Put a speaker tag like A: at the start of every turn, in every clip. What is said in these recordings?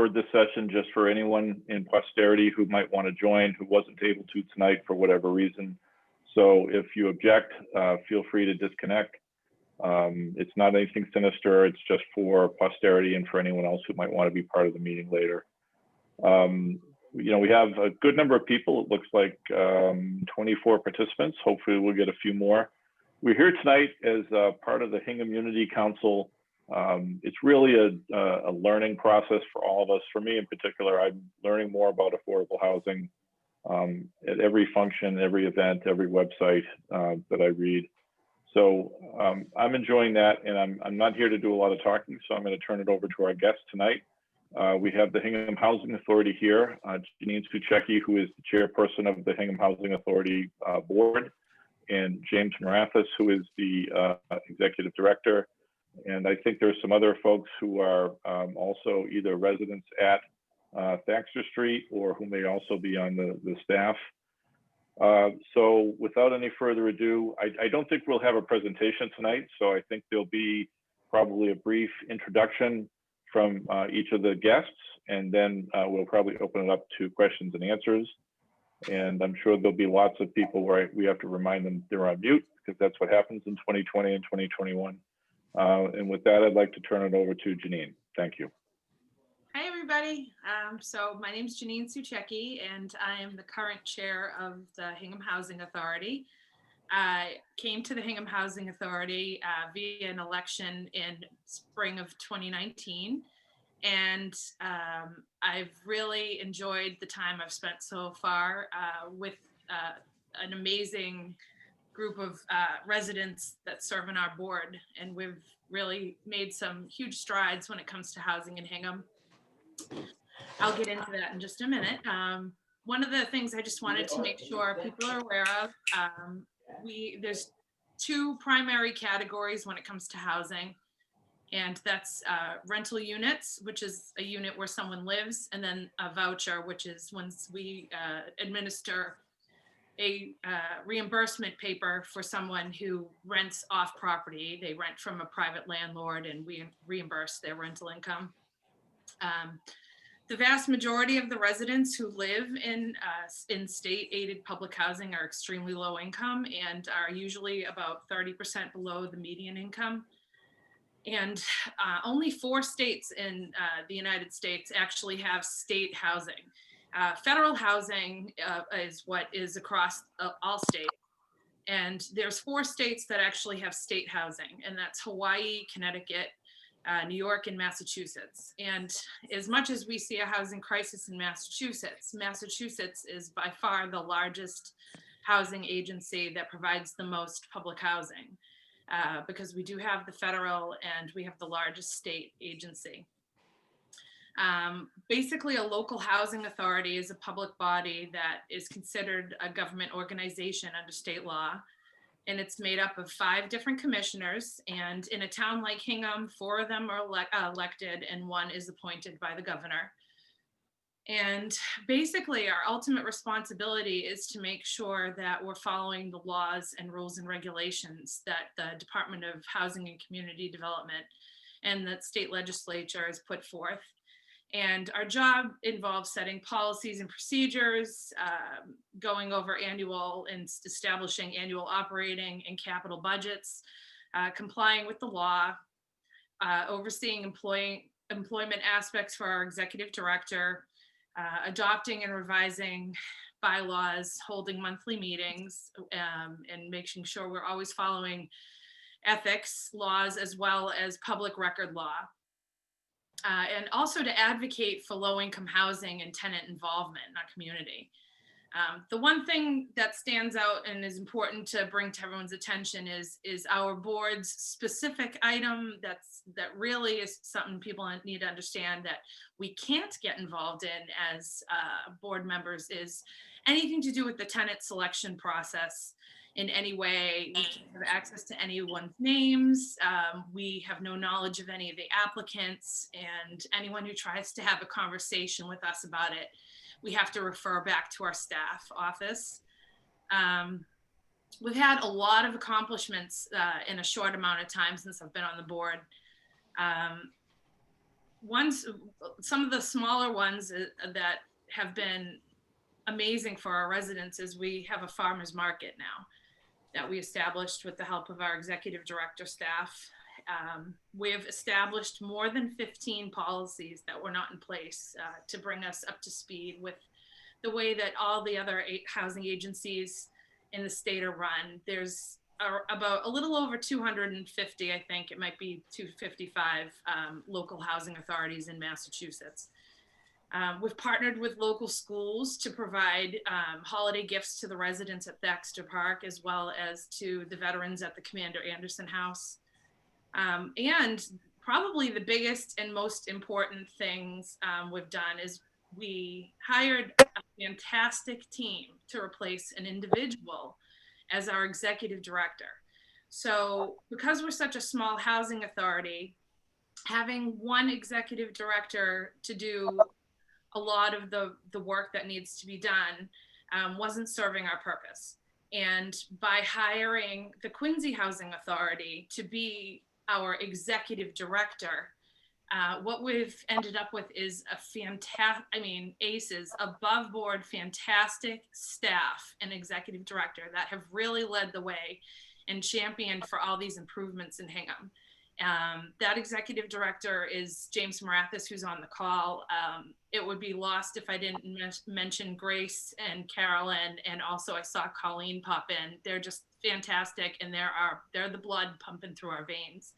A: record this session just for anyone in posterity who might want to join, who wasn't able to tonight for whatever reason. So if you object, feel free to disconnect. It's not anything sinister. It's just for posterity and for anyone else who might want to be part of the meeting later. We have a good number of people. It looks like 24 participants. Hopefully we'll get a few more. We're here tonight as part of the Hingham Unity Council. It's really a learning process for all of us. For me in particular, I'm learning more about affordable housing at every function, every event, every website that I read. So I'm enjoying that, and I'm not here to do a lot of talking, so I'm going to turn it over to our guest tonight. We have the Hingham Housing Authority here, Janine Suchecki, who is the chairperson of the Hingham Housing Authority board, and James Marathas, who is the executive director. And I think there's some other folks who are also either residents at Thaxter Street or who may also be on the staff. So without any further ado, I don't think we'll have a presentation tonight. So I think there'll be probably a brief introduction from each of the guests, and then we'll probably open it up to questions and answers. And I'm sure there'll be lots of people where we have to remind them they're on mute, because that's what happens in 2020 and 2021. And with that, I'd like to turn it over to Janine. Thank you.
B: Hi, everybody. So my name is Janine Suchecki, and I am the current chair of the Hingham Housing Authority. I came to the Hingham Housing Authority via an election in spring of 2019. And I've really enjoyed the time I've spent so far with an amazing group of residents that serve on our board. And we've really made some huge strides when it comes to housing in Hingham. I'll get into that in just a minute. One of the things I just wanted to make sure people are aware of, there's two primary categories when it comes to housing. And that's rental units, which is a unit where someone lives, and then a voucher, which is once we administer a reimbursement paper for someone who rents off property. They rent from a private landlord and we reimburse their rental income. The vast majority of the residents who live in state-aided public housing are extremely low income and are usually about 30% below the median income. And only 4 states in the United States actually have state housing. Federal housing is what is across all states. And there's 4 states that actually have state housing, and that's Hawaii, Connecticut, New York, and Massachusetts. And as much as we see a housing crisis in Massachusetts, Massachusetts is by far the largest housing agency that provides the most public housing. Because we do have the federal and we have the largest state agency. Basically, a local housing authority is a public body that is considered a government organization under state law. And it's made up of 5 different commissioners. And in a town like Hingham, 4 of them are elected and 1 is appointed by the governor. And basically, our ultimate responsibility is to make sure that we're following the laws and rules and regulations that the Department of Housing and Community Development and the state legislature has put forth. And our job involves setting policies and procedures, going over annual and establishing annual operating and capital budgets, complying with the law, overseeing employment aspects for our executive director, adopting and revising bylaws, holding monthly meetings, and making sure we're always following ethics laws as well as public record law. And also to advocate for low-income housing and tenant involvement in our community. The one thing that stands out and is important to bring to everyone's attention is our board's specific item that really is something people need to understand that we can't get involved in as board members is anything to do with the tenant selection process in any way. We can't have access to anyone's names. We have no knowledge of any of the applicants, and anyone who tries to have a conversation with us about it, we have to refer back to our staff office. We've had a lot of accomplishments in a short amount of time since I've been on the board. some of the smaller ones that have been amazing for our residents is we have a farmers market now that we established with the help of our executive director staff. We have established more than 15 policies that were not in place to bring us up to speed with the way that all the other housing agencies in the state are run. There's about a little over 250, I think it might be 255 local housing authorities in Massachusetts. We've partnered with local schools to provide holiday gifts to the residents at Thaxter Park, as well as to the veterans at the Commander Anderson House. And probably the biggest and most important things we've done is we hired a fantastic team to replace an individual as our executive director. So because we're such a small housing authority, having one executive director to do a lot of the work that needs to be done wasn't serving our purpose. And by hiring the Quincy Housing Authority to be our executive director, what we've ended up with is a fantastic, ACEs, above board, fantastic staff and executive director that have really led the way and championed for all these improvements in Hingham. That executive director is James Marathas, who's on the call. It would be lost if I didn't mention Grace and Carolyn, and also I saw Colleen pop in. They're just fantastic, and they're the blood pumping through our veins.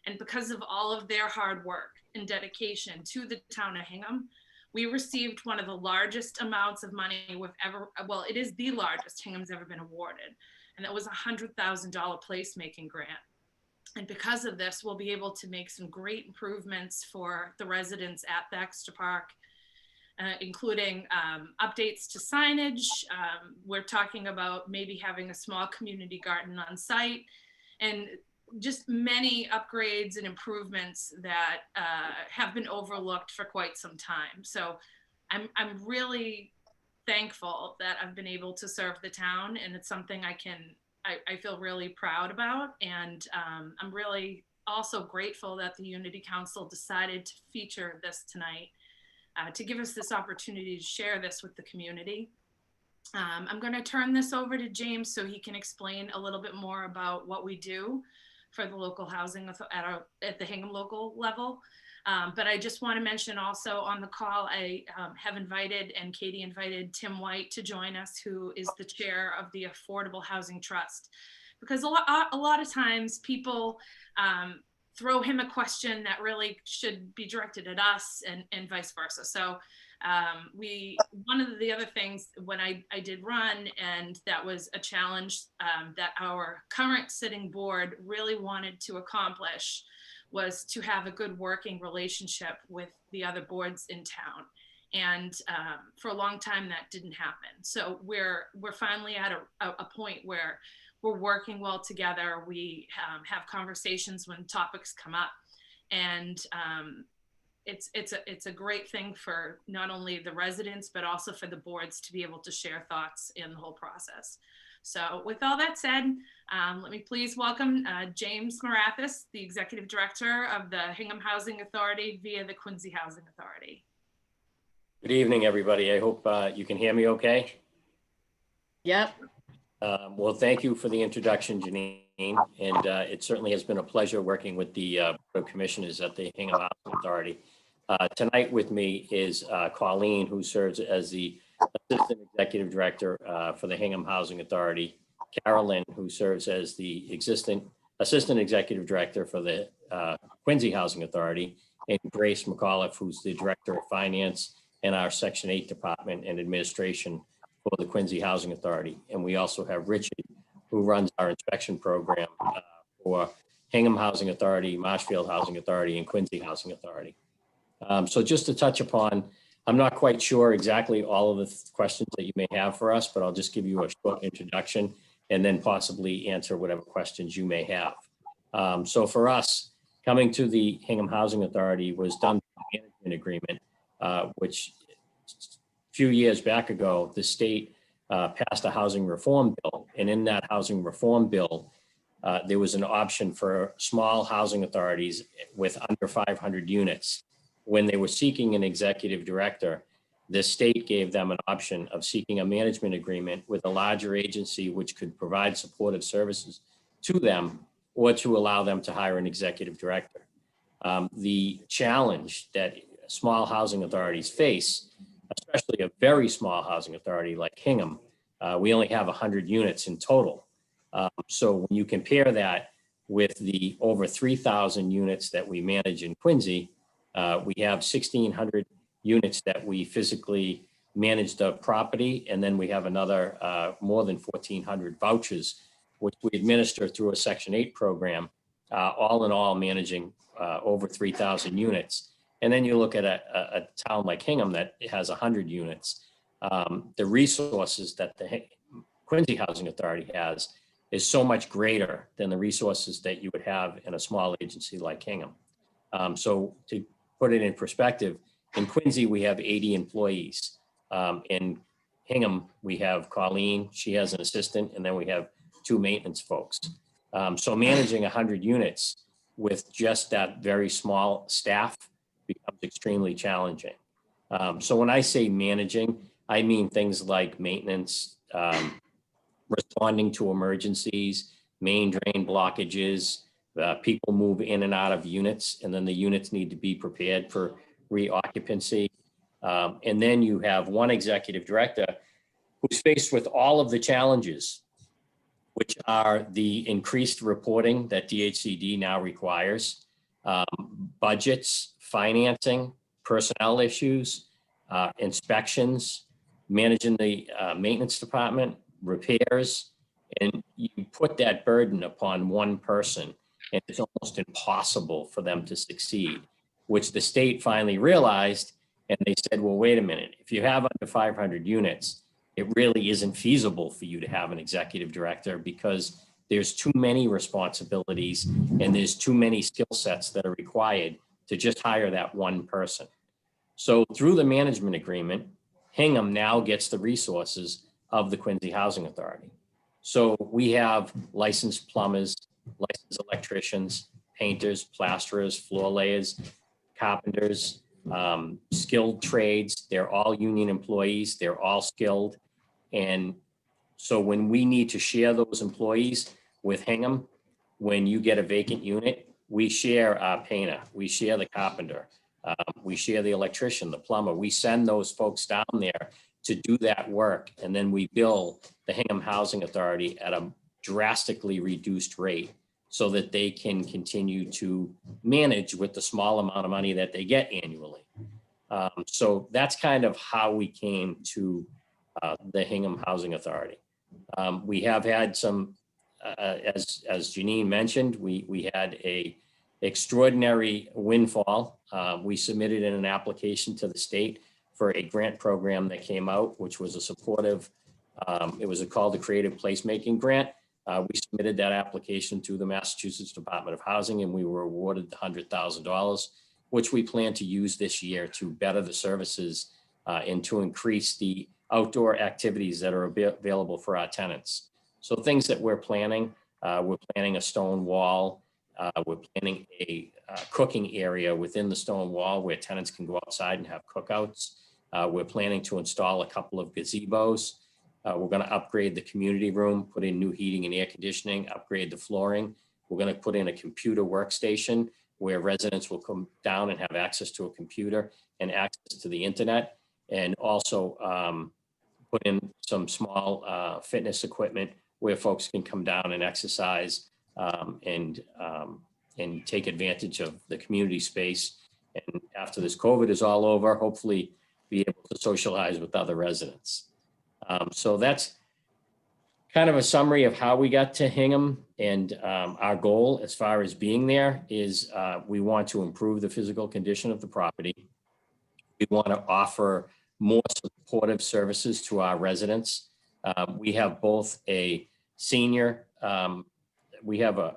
B: And because of all of their hard work and dedication to the town of Hingham, we received one of the largest amounts of money we've ever, well, it is the largest Hingham's ever been awarded. And that was a $100,000 placemaking grant. And because of this, we'll be able to make some great improvements for the residents at Thaxter Park, including updates to signage. We're talking about maybe having a small community garden on site, and just many upgrades and improvements that have been overlooked for quite some time. So I'm really thankful that I've been able to serve the town, and it's something I feel really proud about. And I'm really also grateful that the Unity Council decided to feature this tonight to give us this opportunity to share this with the community. I'm going to turn this over to James so he can explain a little bit more about what we do for the local housing at the Hingham local level. But I just want to mention also on the call, I have invited, and Katie invited Tim White to join us, who is the chair of the Affordable Housing Trust. Because a lot of times people throw him a question that really should be directed at us, and vice versa. So one of the other things when I did run, and that was a challenge that our current sitting board really wanted to accomplish, was to have a good working relationship with the other boards in town. And for a long time that didn't happen. So we're finally at a point where we're working well together. We have conversations when topics come up, and it's a great thing for not only the residents, but also for the boards to be able to share thoughts in the whole process. So with all that said, let me please welcome James Marathas, the Executive Director of the Hingham Housing Authority via the Quincy Housing Authority.
C: Good evening, everybody. I hope you can hear me okay.
D: Yep.
C: Well, thank you for the introduction, Janine. And it certainly has been a pleasure working with the Board of Commissioners at the Hingham Housing Authority. Tonight with me is Colleen, who serves as the Assistant Executive Director for the Hingham Housing Authority, Carolyn, who serves as the Assistant Executive Director for the Quincy Housing Authority, and Grace McAuliffe, who's the Director of Finance in our Section 8 Department and Administration for the Quincy Housing Authority. And we also have Richard, who runs our inspection program for Hingham Housing Authority, Marshfield Housing Authority, and Quincy Housing Authority. So just to touch upon, I'm not quite sure exactly all of the questions that you may have for us, but I'll just give you a short introduction and then possibly answer whatever questions you may have. So for us, coming to the Hingham Housing Authority was done through a management agreement, which a few years back ago, the state passed a housing reform bill. And in that housing reform bill, there was an option for small housing authorities with under 500 units, when they were seeking an executive director, the state gave them an option of seeking a management agreement with a larger agency which could provide supportive services to them, or to allow them to hire an executive director. The challenge that small housing authorities face, especially a very small housing authority like Hingham, we only have 100 units in total. So when you compare that with the over 3,000 units that we manage in Quincy, we have 1,600 units that we physically manage the property, and then we have another more than 1,400 vouchers, which we administer through a Section 8 program, all in all managing over 3,000 units. And then you look at a town like Hingham that has 100 units. The resources that the Quincy Housing Authority has is so much greater than the resources that you would have in a small agency like Hingham. So to put it in perspective, in Quincy, we have 80 employees. In Hingham, we have Colleen, she has an assistant, and then we have 2 maintenance folks. So managing 100 units with just that very small staff becomes extremely challenging. So when I say managing, I mean things like maintenance, responding to emergencies, main drain blockages, people move in and out of units, and then the units need to be prepared for reoccupancy. And then you have one executive director who's faced with all of the challenges, which are the increased reporting that DHCD now requires, budgets, financing, personnel issues, inspections, managing the maintenance department, repairs, and you put that burden upon one person, and it's almost impossible for them to succeed, which the state finally realized, and they said, well, wait a minute, if you have under 500 units, it really isn't feasible for you to have an executive director because there's too many responsibilities and there's too many skill sets that are required to just hire that one person. So through the management agreement, Hingham now gets the resources of the Quincy Housing Authority. So we have licensed plumbers, licensed electricians, painters, plasterers, floor layers, carpenters, skilled trades. They're all union employees. They're all skilled. And so when we need to share those employees with Hingham, when you get a vacant unit, we share our painter, we share the carpenter, we share the electrician, the plumber. We send those folks down there to do that work. And then we bill the Hingham Housing Authority at a drastically reduced rate so that they can continue to manage with the small amount of money that they get annually. So that's kind of how we came to the Hingham Housing Authority. We have had some, as Janine mentioned, we had a extraordinary windfall. We submitted in an application to the state for a grant program that came out, which was a supportive, it was called the Creative Placemaking Grant. We submitted that application to the Massachusetts Department of Housing, and we were awarded the $100,000, which we plan to use this year to better the services and to increase the outdoor activities that are available for our tenants. So things that we're planning a stone wall. We're planning a cooking area within the stone wall where tenants can go outside and have cookouts. We're planning to install a couple of gazebos. We're going to upgrade the community room, put in new heating and air conditioning, upgrade the flooring. We're going to put in a computer workstation where residents will come down and have access to a computer and access to the internet, and also put in some small fitness equipment where folks can come down and exercise and take advantage of the community space. And after this COVID is all over, hopefully be able to socialize with other residents. So that's kind of a summary of how we got to Hingham, and our goal as far as being there is we want to improve the physical condition of the property. We want to offer more supportive services to our residents. We have both a senior, we have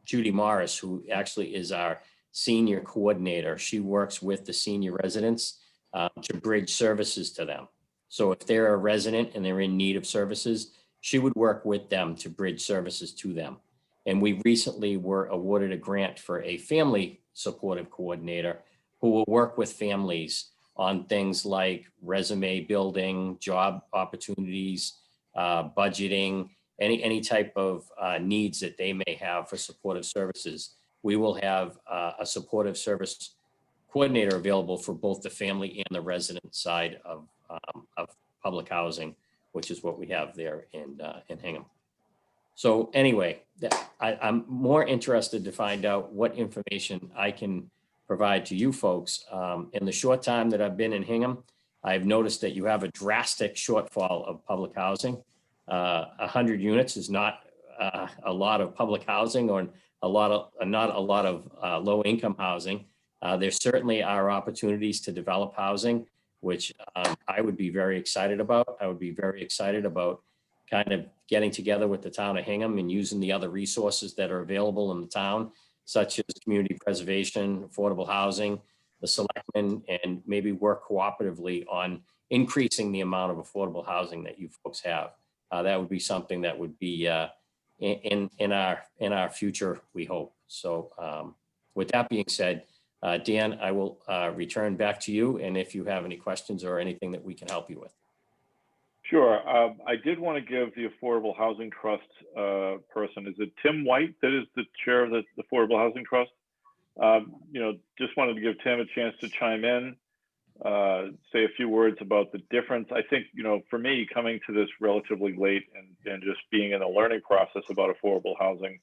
C: Judy Morris, who actually is our senior coordinator. She works with the senior residents to bridge services to them. So if they're a resident and they're in need of services, she would work with them to bridge services to them. And we recently were awarded a grant for a family supportive coordinator, who will work with families on things like resume building, job opportunities, budgeting, any type of needs that they may have for supportive services. We will have a supportive service coordinator available for both the family and the resident side of public housing, which is what we have there in Hingham. So anyway, I'm more interested to find out what information I can provide to you folks. In the short time that I've been in Hingham, I've noticed that you have a drastic shortfall of public housing. 100 units is not a lot of public housing, or not a lot of low-income housing. There certainly are opportunities to develop housing, which I would be very excited about. I would be very excited about kind of getting together with the town of Hingham and using the other resources that are available in the town, such as community preservation, affordable housing, the selectmen, and maybe work cooperatively on increasing the amount of affordable housing that you folks have. That would be something that would be in our future, we hope. So with that being said, Dan, I will return back to you, and if you have any questions or anything that we can help you with.
A: Sure. I did want to give the Affordable Housing Trust person, is it Tim White that is the chair of the Affordable Housing Trust? Just wanted to give Tim a chance to chime in, say a few words about the difference. I think, for me, coming to this relatively late and just being in a learning process about affordable housing,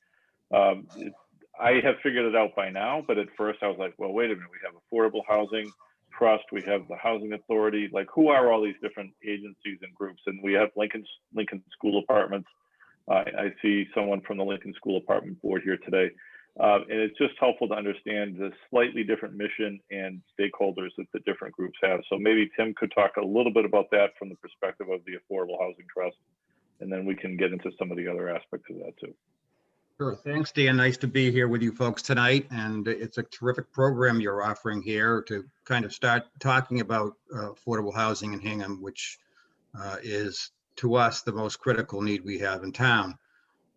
A: I have figured it out by now, but at first I was like, well, wait a minute, we have Affordable Housing Trust, we have the Housing Authority, like who are all these different agencies and groups? And we have Lincoln School Apartments. I see someone from the Lincoln School Apartment Board here today. And it's just helpful to understand the slightly different mission and stakeholders that the different groups have. So maybe Tim could talk a little bit about that from the perspective of the Affordable Housing Trust, and then we can get into some of the other aspects of that too.
E: Sure. Thanks, Dan. Nice to be here with you folks tonight. And it's a terrific program you're offering here to kind of start talking about affordable housing in Hingham, which is to us the most critical need we have in town.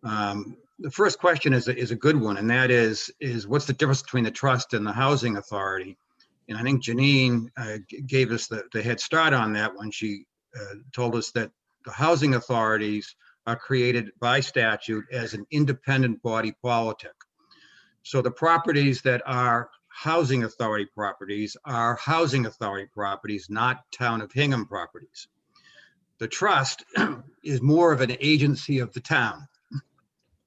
E: The first question is a good one, and that is what's the difference between the trust and the housing authority? And I think Janine gave us the head start on that when she told us that the housing authorities are created by statute as an independent body politic. So the properties that are housing authority properties are housing authority properties, not town of Hingham properties. The trust is more of an agency of the town.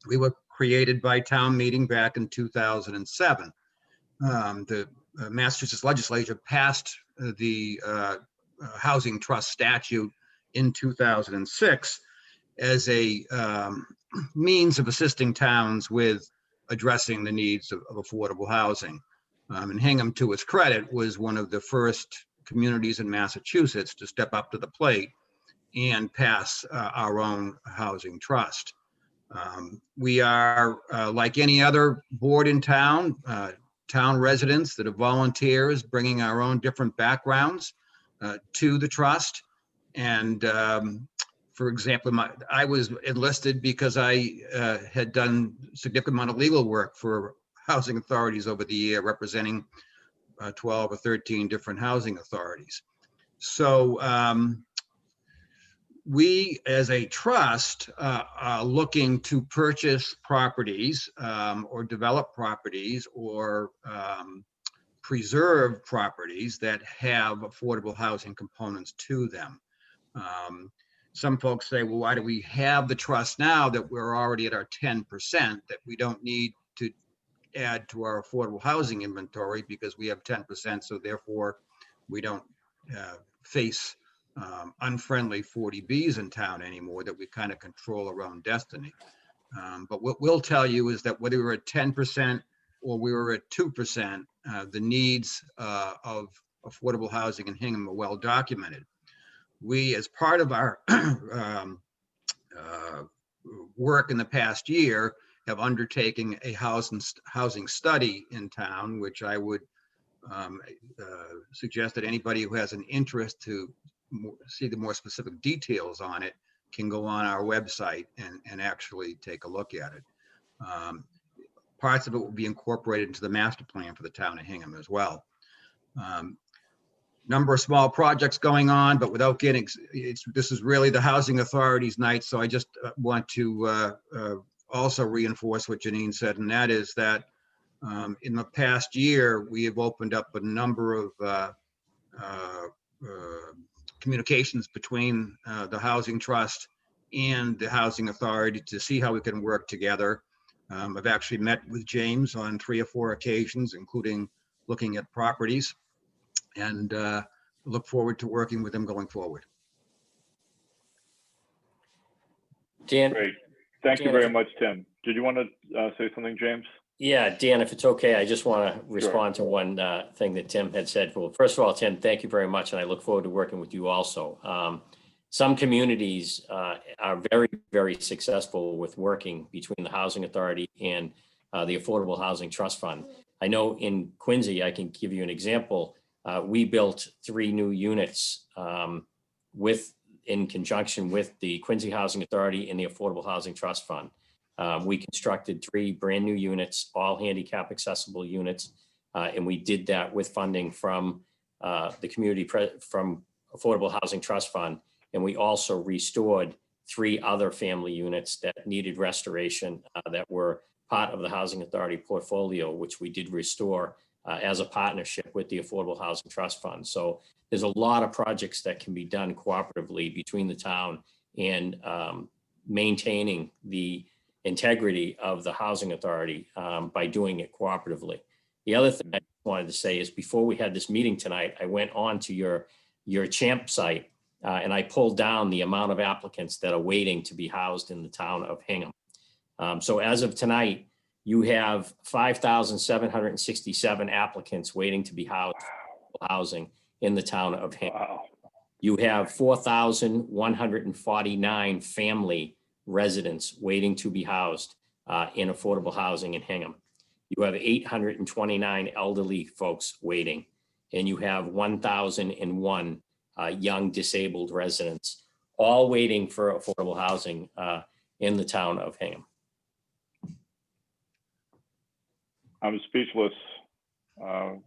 E: We were created by town meeting back in 2007. The Massachusetts legislature passed the housing trust statute in 2006 as a means of assisting towns with addressing the needs of affordable housing. And Hingham, to its credit, was one of the first communities in Massachusetts to step up to the plate and pass our own housing trust. We are, like any other board in town, town residents that are volunteers, bringing our own different backgrounds to the trust. And for example, I was enlisted because I had done a significant amount of legal work for housing authorities over the year, representing 12 or 13 different housing authorities. So we, as a trust, are looking to purchase properties or develop properties or preserve properties that have affordable housing components to them. Some folks say, well, why do we have the trust now that we're already at our 10%, that we don't need to add to our affordable housing inventory because we have 10%, so therefore we don't face unfriendly 40Bs in town anymore, that we kind of control our own destiny. But what we'll tell you is that whether we're at 10% or we were at 2%, the needs of affordable housing in Hingham are well documented. We, as part of our work in the past year, have undertaken a housing study in town, which I would suggest that anybody who has an interest to see the more specific details on it can go on our website and actually take a look at it. Parts of it will be incorporated into the master plan for the town of Hingham as well. Number of small projects going on, but without getting, this is really the Housing Authority's night. So I just want to also reinforce what Janine said, and that is that in the past year, we have opened up a number of communications between the Housing Trust and the Housing Authority to see how we can work together. I've actually met with James on 3 or 4 occasions, including looking at properties, and look forward to working with him going forward.
C: Dan?
A: Great. Thank you
C: Dan,
A: very
C: if-
A: much, Tim. Did you want to say something, James?
C: Yeah, Dan, if it's okay, I just want to respond to one thing that Tim had said. Well, first of all, Tim, thank you very much, and I look forward to working with you also. Some communities are very, very successful with working between the Housing Authority and the Affordable Housing Trust Fund. I know in Quincy, I can give you an example. We built 3 new units in conjunction with the Quincy Housing Authority and the Affordable Housing Trust Fund. We constructed 3 brand new units, all handicap accessible units. And we did that with funding from the community, from Affordable Housing Trust Fund. And we also restored 3 other family units that needed restoration that were part of the Housing Authority portfolio, which we did restore as a partnership with the Affordable Housing Trust Fund. So there's a lot of projects that can be done cooperatively between the town and maintaining the integrity of the Housing Authority by doing it cooperatively. The other thing I wanted to say is before we had this meeting tonight, I went on to your CHAMP site and I pulled down the amount of applicants that are waiting to be housed in the town of Hingham. So as of tonight, you have 5,767 applicants waiting to be housed housing in the town of Hingham.
A: Wow.
C: You have 4,149 family residents waiting to be housed in affordable housing in Hingham. You have 829 elderly folks waiting, and you have 1,001 young disabled residents, all waiting for affordable housing in the town of Hingham.
A: I'm speechless,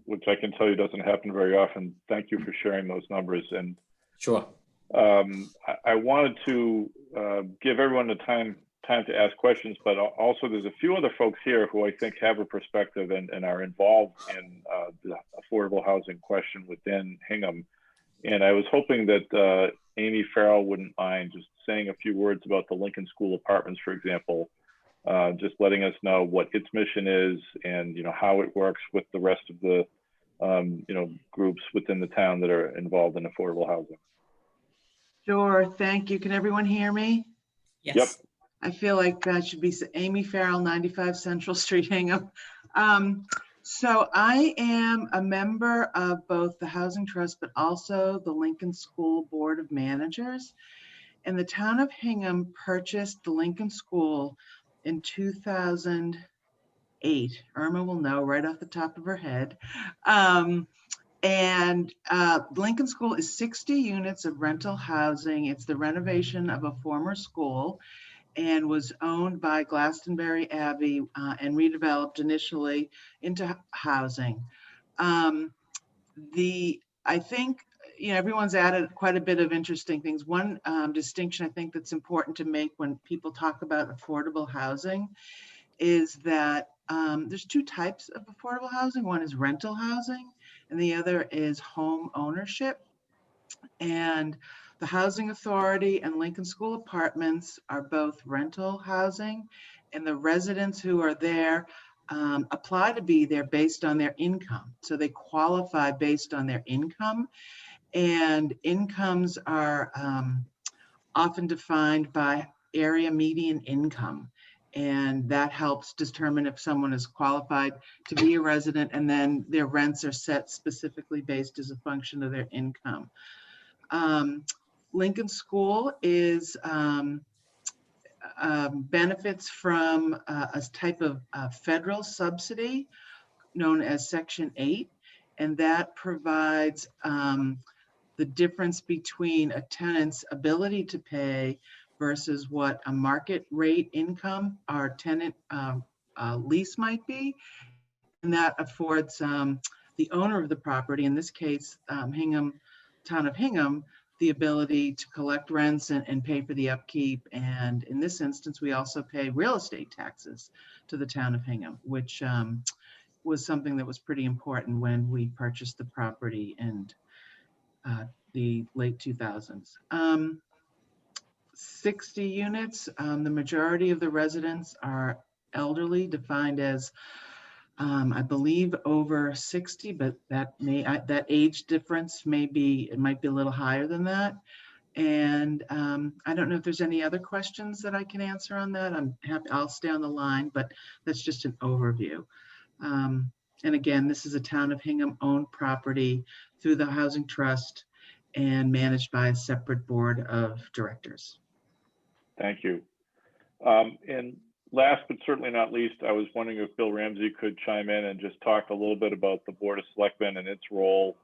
A: which I can tell you doesn't happen very often. Thank you for sharing those numbers. And
C: Sure.
A: I wanted to give everyone the time to ask questions, but also there's a few other folks here who I think have a perspective and are involved in the affordable housing question within Hingham. And I was hoping that Amy Farrell wouldn't mind just saying a few words about the Lincoln School Apartments, for example, just letting us know what its mission is and how it works with the rest of the groups within the town that are involved in affordable housing.
F: Sure, thank you. Can everyone hear me?
D: Yes.
A: Yep.
F: I feel like that should be Amy Farrell, 95 Central Street, Hingham. So I am a member of both the Housing Trust, but also the Lincoln School Board of Managers. And the town of Hingham purchased the Lincoln School in 2008. Irma will know right off the top of her head. Lincoln School is 60 units of rental housing. It's the renovation of a former school and was owned by Glastonbury Abbey and redeveloped initially into housing. I think everyone's added quite a bit of interesting things. One distinction I think that's important to make when people talk about affordable housing is that there's 2 types of affordable housing. One is rental housing and the other is home ownership. And the Housing Authority and Lincoln School Apartments are both rental housing, and the residents who are there apply to be there based on their income. So they qualify based on their income, and incomes are often defined by area median income. And that helps determine if someone is qualified to be a resident, and then their rents are set specifically based as a function of their income. Lincoln School is benefits from a type of federal subsidy known as Section 8, and that provides the difference between a tenant's ability to pay versus what a market rate income our tenant lease might be. And that affords the owner of the property, in this case, town of Hingham, the ability to collect rents and pay for the upkeep. And in this instance, we also pay real estate taxes to the town of Hingham, which was something that was pretty important when we purchased the property in the late 2000s. 60 units. The majority of the residents are elderly, defined as, I believe, over 60, but that age difference might be a little higher than that. And I don't know if there's any other questions that I can answer on that. I'm happy, I'll stay on the line, but that's just an overview. And again, this is a town of Hingham owned property through the Housing Trust and managed by a separate board of directors.
A: Thank you. And last but certainly not least, I was wondering if Bill Ramsey could chime in and just talk a little bit about the Board of Selectmen and its role.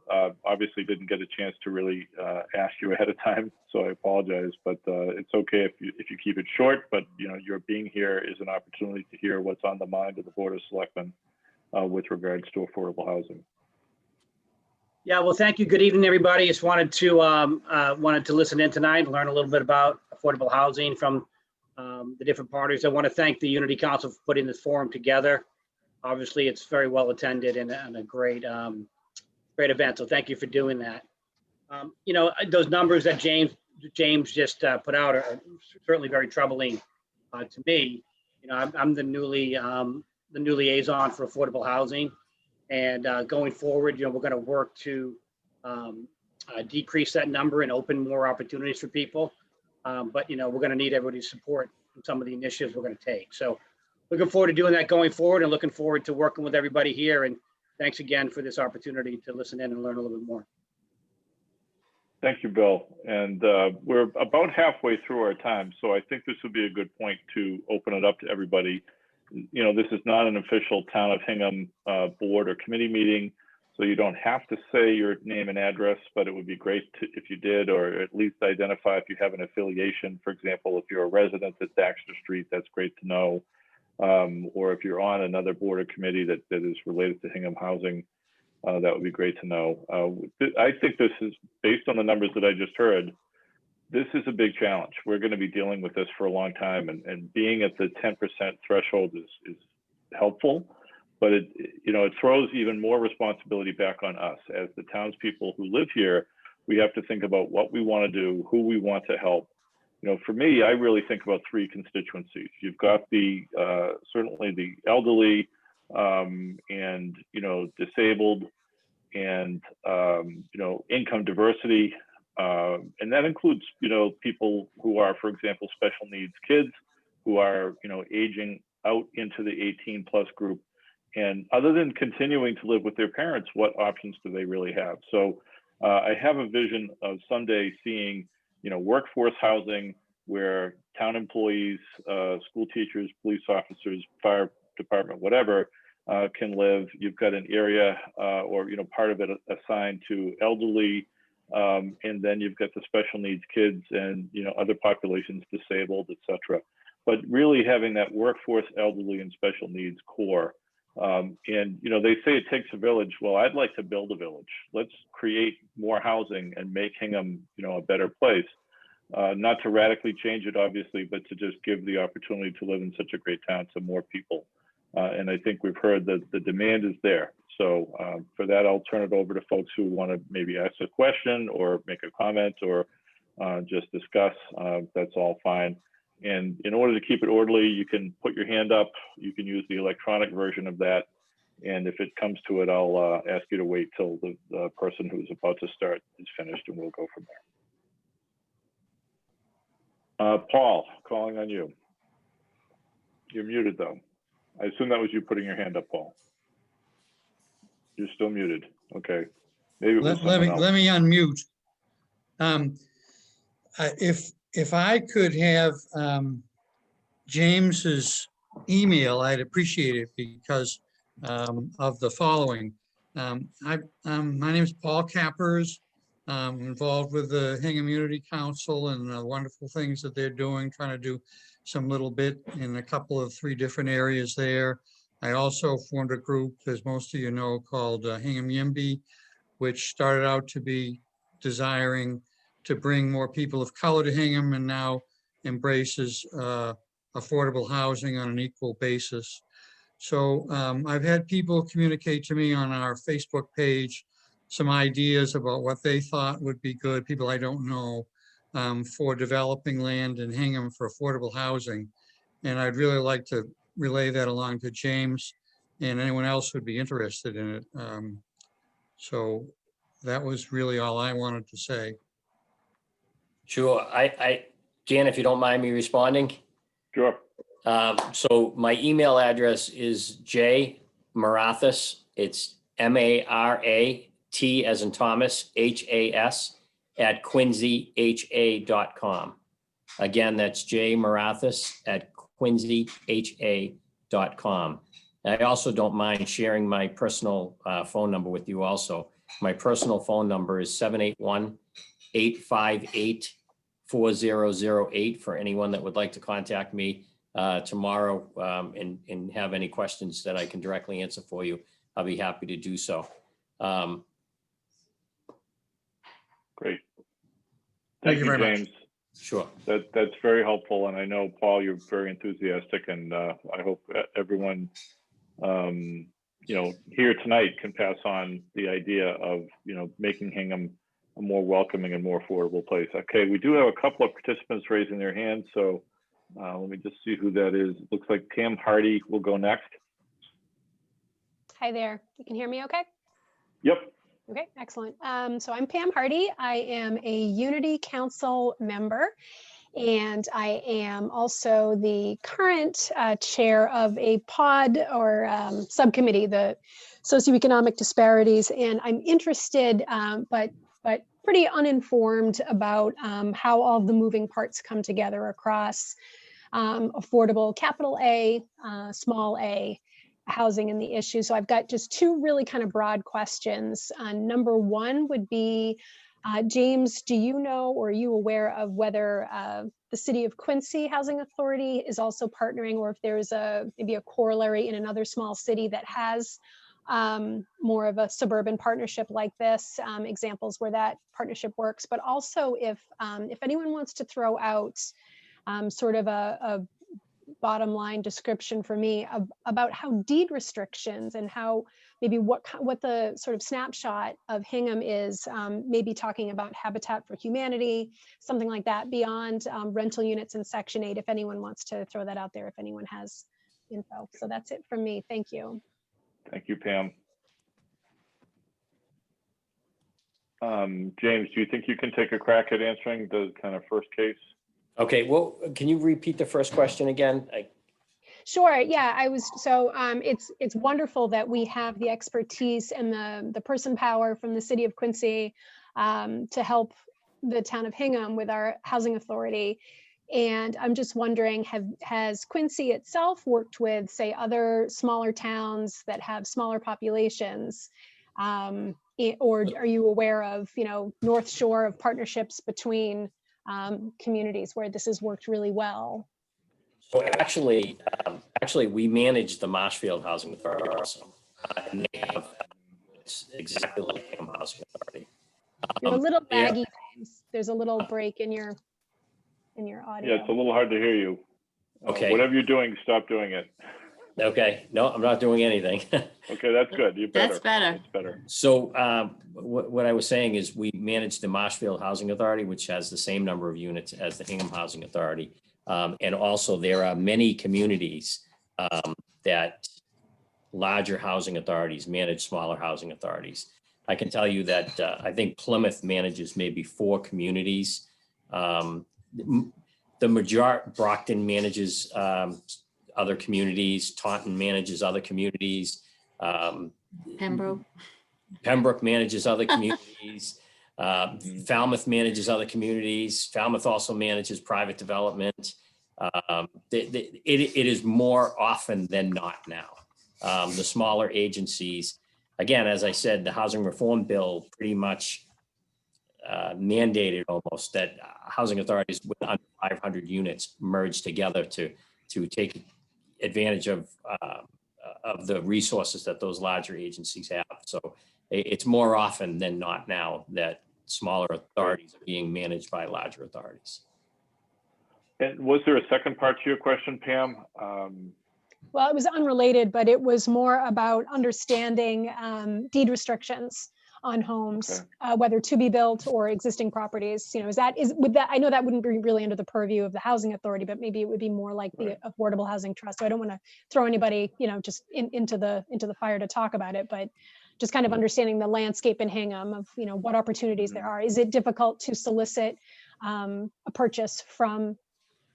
A: Obviously didn't get a chance to really ask you ahead of time, so I apologize, but it's okay if you keep it short, but your being here is an opportunity to hear what's on the mind of the Board of Selectmen with regards to affordable housing.
G: Yeah, well, thank you. Good evening, everybody. Just wanted to listen in tonight and learn a little bit about affordable housing from the different parties. I want to thank the Unity Council for putting this forum together. Obviously, it's very well attended and a great event. So thank you for doing that. Those numbers that James just put out are certainly very troubling to me. I'm the new liaison for affordable housing. And going forward, we're going to work to decrease that number and open more opportunities for people. But, we're going to need everybody's support in some of the initiatives we're going to take. So looking forward to doing that going forward and looking forward to working with everybody here. And thanks again for this opportunity to listen in and learn a little bit more.
A: Thank you, Bill. And we're about halfway through our time, so I think this would be a good point to open it up to everybody. This is not an official Town of Hingham board or committee meeting, so you don't have to say your name and address, but it would be great if you did, or at least identify if you have an affiliation. For example, if you're a resident at Daxter Street, that's great to know. Or if you're on another board or committee that is related to Hingham Housing, that would be great to know. I think this is, based on the numbers that I just heard, this is a big challenge. We're going to be dealing with this for a long time, and being at the 10% threshold is helpful, but it throws even more responsibility back on us as the townspeople who live here. We have to think about what we want to do, who we want to help. For me, I really think about three constituencies. You've got the certainly the elderly and disabled and income diversity. And that includes, people who are, for example, special needs kids who are, aging out into the 18+ group. And other than continuing to live with their parents, what options do they really have? So I have a vision of someday seeing, workforce housing where town employees, school teachers, police officers, fire department, whatever, can live. You've got an area or, part of it assigned to elderly. And then you've got the special needs kids and, other populations, disabled, et cetera. But really having that workforce, elderly and special needs core. And, they say it takes a village. Well, I'd like to build a village. Let's create more housing and make Hingham, a better place. Not to radically change it, obviously, but to just give the opportunity to live in such a great town to more people. And I think we've heard that the demand is there. So for that, I'll turn it over to folks who want to maybe ask a question or make a comment or just discuss. That's all fine. And in order to keep it orderly, you can put your hand up. You can use the electronic version of that. And if it comes to it, I'll ask you to wait till the person who's about to start is finished, and we'll go from there. Paul, calling on you. You're muted, though. I assume that was you putting your hand up, Paul. You're still muted. Okay. Maybe it was
H: Let me unmute. If I could have James's email, I'd appreciate it because of the following. My name is Paul Cappers. I'm involved with the Hingham Unity Council and the wonderful things that they're doing, trying to do some little bit in a couple of 3 different areas there. I also formed a group, as most of you know, called Hingham YIMBY, which started out to be desiring to bring more people of color to Hingham and now embraces affordable housing on an equal basis. So I've had people communicate to me on our Facebook page some ideas about what they thought would be good, people I don't know, for developing land in Hingham for affordable housing. And I'd really like to relay that along to James and anyone else who'd be interested in it. So that was really all I wanted to say.
C: Sure. Jan, if you don't mind me responding.
A: Sure.
C: So my email address is J Marathas. It's MARAT as in Thomas, HAS at quincyha.com. Again, that's J Marathas at quincyha.com. I also don't mind sharing my personal phone number with you also. My personal phone number is 781-858-4008 for anyone that would like to contact me tomorrow and have any questions that I can directly answer for you. I'll be happy to do so.
A: Great.
H: Thank you very much.
A: James.
C: Sure.
A: That's very helpful. And I know, Paul, you're very enthusiastic, and I hope everyone, here tonight can pass on the idea of, making Hingham a more welcoming and more affordable place. Okay, we do have a couple of participants raising their hands. So let me just see who that is. It looks like Pam Hardy will go next.
I: Hi there. You can hear me okay?
A: Yep.
I: Okay, excellent. So I'm Pam Hardy. I am a Unity Council member, and I am also the current chair of a pod or subcommittee, the socioeconomic disparities. And I'm interested, but pretty uninformed about how all the moving parts come together across affordable capital A, small a, housing and the issue. So I've got just two really kind of broad questions. Number one would be, James, do you know or are you aware of whether the City of Quincy Housing Authority is also partnering, or if there's maybe a corollary in another small city that has more of a suburban partnership like this, examples where that partnership works, but also if anyone wants to throw out sort of a bottom line description for me about how deed restrictions and how maybe what the sort of snapshot of Hingham is, maybe talking about Habitat for Humanity, something like that, beyond rental units in Section 8, if anyone wants to throw that out there, if anyone has info. So that's it from me. Thank you.
A: Thank you, Pam. James, do you think you can take a crack at answering the kind of first case?
C: Okay, well, can you repeat the first question again?
I: Sure. Yeah, it's wonderful that we have the expertise and the person power from the City of Quincy to help the town of Hingham with our housing authority. And I'm just wondering, has Quincy itself worked with, say, other smaller towns that have smaller populations? Or are you aware of, North Shore of partnerships between communities where this has worked really well?
C: So actually, we manage the Marshfield Housing Authority also. And they have, it's exactly like Hingham Housing Authority.
I: You're a little laggy, James. There's a little break in your audio.
A: Yeah, it's a little hard to hear you.
C: Okay.
A: Whatever you're doing, stop doing it.
C: Okay. No, I'm not doing anything.
A: Okay, that's good. You're better.
D: That's better.
A: That's better.
C: So what I was saying is we manage the Marshfield Housing Authority, which has the same number of units as the Hingham Housing Authority. And also there are many communities that larger housing authorities manage smaller housing authorities. I can tell you that I think Plymouth manages maybe 4 communities. The majority, Brockton manages other communities, Taunton manages other communities.
D: Pembroke.
C: Pembroke manages other communities. Falmouth manages other communities. Falmouth also manages private development. It is more often than not now. The smaller agencies, again, as I said, the housing reform bill pretty much mandated almost that housing authorities with under 500 units merge together to take advantage of of the resources that those larger agencies have. So it's more often than not now that smaller authorities are being managed by larger authorities.
A: And was there a second part to your question, Pam?
I: Well, it was unrelated, but it was more about understanding deed restrictions on homes, whether to be built or existing properties. You know, would that, I know that wouldn't be really under the purview of the housing authority, but maybe it would be more like the Affordable Housing Trust. So I don't want to throw anybody, you know, just into the fire to talk about it, but just kind of understanding the landscape in Hingham of, you know, what opportunities there are. Is it difficult to solicit a purchase from,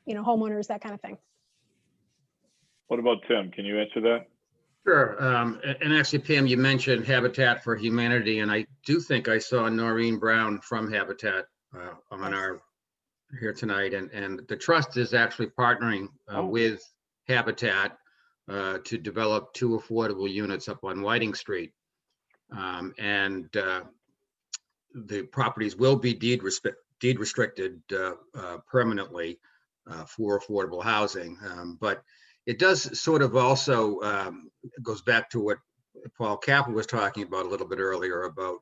I: you know, homeowners, that kind of thing?
A: What about Tim? Can you answer that?
E: Sure. And actually, Pam, you mentioned Habitat for Humanity, and I do think I saw Noreen Brown from Habitat on our here tonight. And the trust is actually partnering with Habitat to develop 2 affordable units up on Whiting Street. And the properties will be deed restricted permanently for affordable housing. But it does sort of also goes back to what Paul Capper was talking about a little bit earlier about,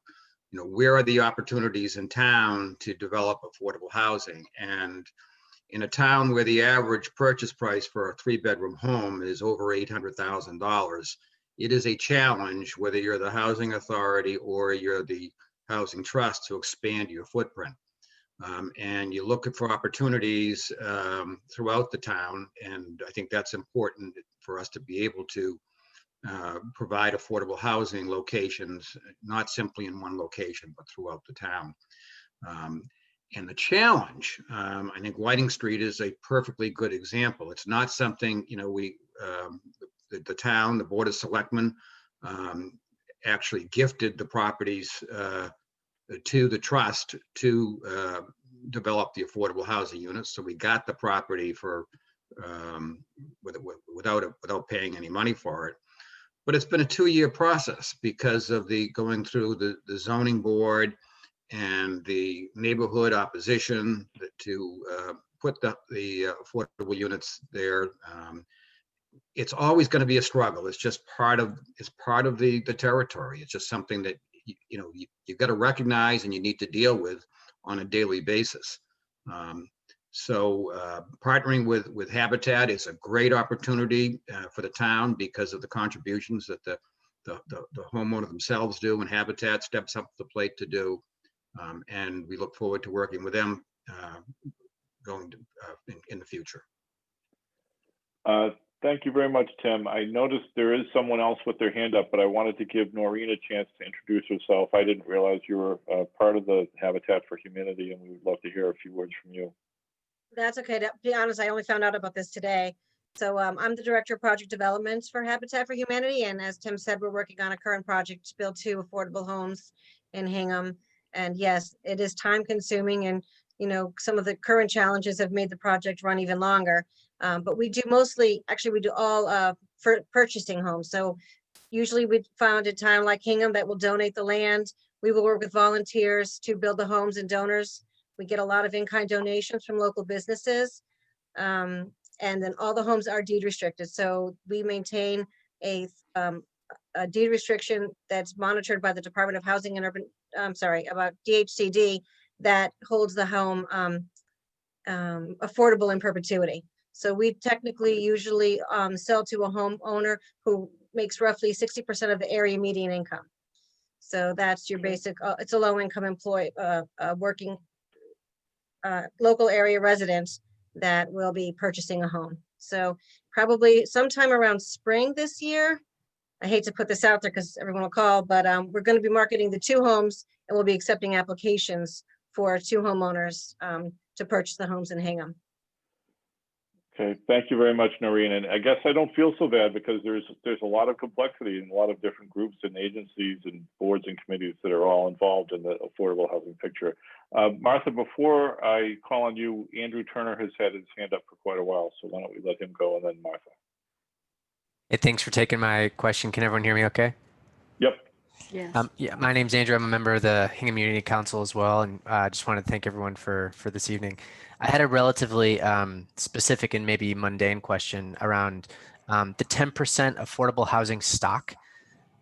E: you know, where are the opportunities in town to develop affordable housing? And in a town where the average purchase price for a 3-bedroom home is over $800,000, it is a challenge whether you're the housing authority or you're the housing trust to expand your footprint. And you look for opportunities throughout the town. And I think that's important for us to be able to provide affordable housing locations, not simply in one location, but throughout the town. And the challenge, I think Whiting Street is a perfectly good example. It's not something, you know, the town, the Board of Selectmen actually gifted the properties to the trust to develop the affordable housing units. So we got the property for without paying any money for it. But it's been a 2-year process because of the going through the zoning board and the neighborhood opposition to put the affordable units there. It's always going to be a struggle. It's just part of the territory. It's just something that you've got to recognize and you need to deal with on a daily basis. So partnering with Habitat is a great opportunity for the town because of the contributions that the homeowner themselves do, and Habitat steps up to the plate to do. And we look forward to working with them in the future.
A: Thank you very much, Tim. I noticed there is someone else with their hand up, but I wanted to give Noreen a chance to introduce herself. I didn't realize you were part of the Habitat for Humanity, and we would love to hear a few words from you.
J: That's okay. To be honest, I only found out about this today. So I'm the Director of Project Development for Habitat for Humanity. And as Tim said, we're working on a current project to build 2 affordable homes in Hingham. And yes, it is time consuming, and some of the current challenges have made the project run even longer. But we do we do all for purchasing homes. So usually we found a town like Hingham that will donate the land. We will work with volunteers to build the homes and donors. We get a lot of in-kind donations from local businesses. And then all the homes are deed restricted. So we maintain a deed restriction that's monitored by the Department of Housing and Urban, about DHCD, that holds the home affordable in perpetuity. So we technically usually sell to a homeowner who makes roughly 60% of the area median income. So that's your basic, it's a low income employee, working local area resident that will be purchasing a home. So probably sometime around spring this year. I hate to put this out there because everyone will call, but we're going to be marketing the 2 homes, and we'll be accepting applications for 2 homeowners to purchase the homes in Hingham.
A: Okay, thank you very much, Noreen. And I guess I don't feel so bad because there's a lot of complexity and a lot of different groups and agencies and boards and committees that are all involved in the affordable housing picture. Martha, before I call on you, Andrew Turner has had his hand up for quite a while, so why don't we let him go, and then Martha.
K: Hey, thanks for taking my question. Can everyone hear me okay?
A: Yep.
D: Yes.
K: Yeah, my name's Andrew. I'm a member of the Hingham Community Council as well, and I just wanted to thank everyone for this evening. I had a relatively specific and maybe mundane question around the 10% affordable housing stock,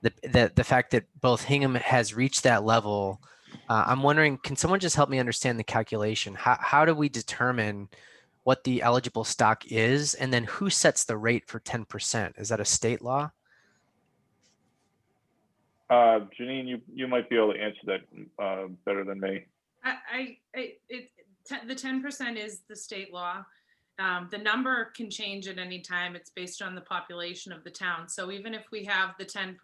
K: the fact that both Hingham has reached that level. I'm wondering, can someone just help me understand the calculation? How do we determine what the eligible stock is, and then who sets the rate for 10%? Is that a state law?
A: Janine, you might be able to answer that better than me.
B: The 10% is the state law. The number can change at any time. It's based on the population of the town. So even if we have the 10%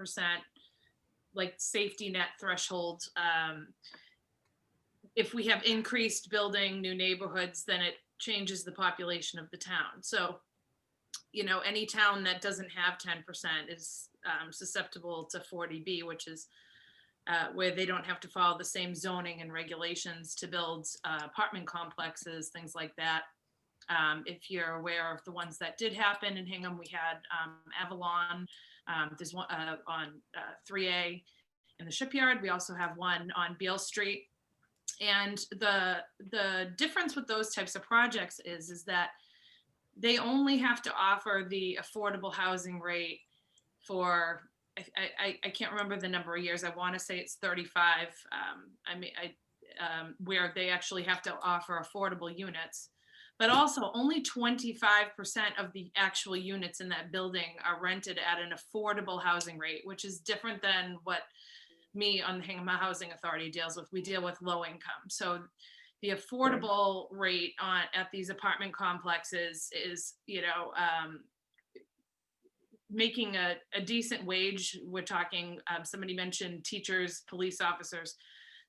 B: like safety net threshold, if we have increased building new neighborhoods, then it changes the population of the town. So, you know, any town that doesn't have 10% is susceptible to 40B, which is where they don't have to follow the same zoning and regulations to build apartment complexes, things like that. If you're aware of the ones that did happen in Hingham, we had Avalon. There's one on 3A in the Shipyard. We also have one on Beale Street. And the difference with those types of projects is that they only have to offer the affordable housing rate for, I can't remember the number of years. I want to say it's 35. Where they actually have to offer affordable units, but also only 25% of the actual units in that building are rented at an affordable housing rate, which is different than what me on the Hingham Housing Authority deals with. We deal with low income. So the affordable rate at these apartment complexes is, you know, making a decent wage. We're talking, somebody mentioned teachers, police officers,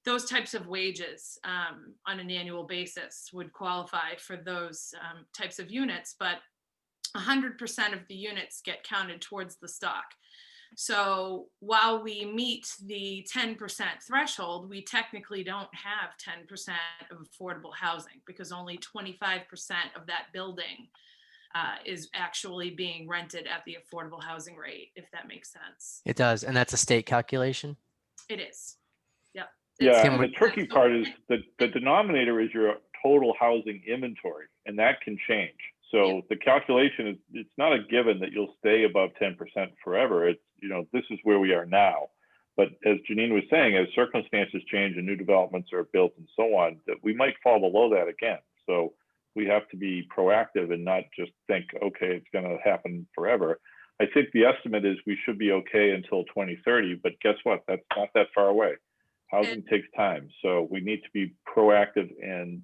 B: those types of wages on an annual basis would qualify for those types of units, but 100% of the units get counted towards the stock. So while we meet the 10% threshold, we technically don't have 10% of affordable housing because only 25% of that building is actually being rented at the affordable housing rate, if that makes sense.
K: It does, and that's a state calculation?
B: It is. Yep.
A: Yeah, and the tricky part is that the denominator is your total housing inventory, and that can change. So the calculation is, it's not a given that you'll stay above 10% forever. It's, you know, this is where we are now. But as Janine was saying, as circumstances change and new developments are built and so on, that we might fall below that again. So we have to be proactive and not just think, okay, it's going to happen forever. I think the estimate is we should be okay until 2030, but guess what? That's not that far away. Housing takes time. So we need to be proactive and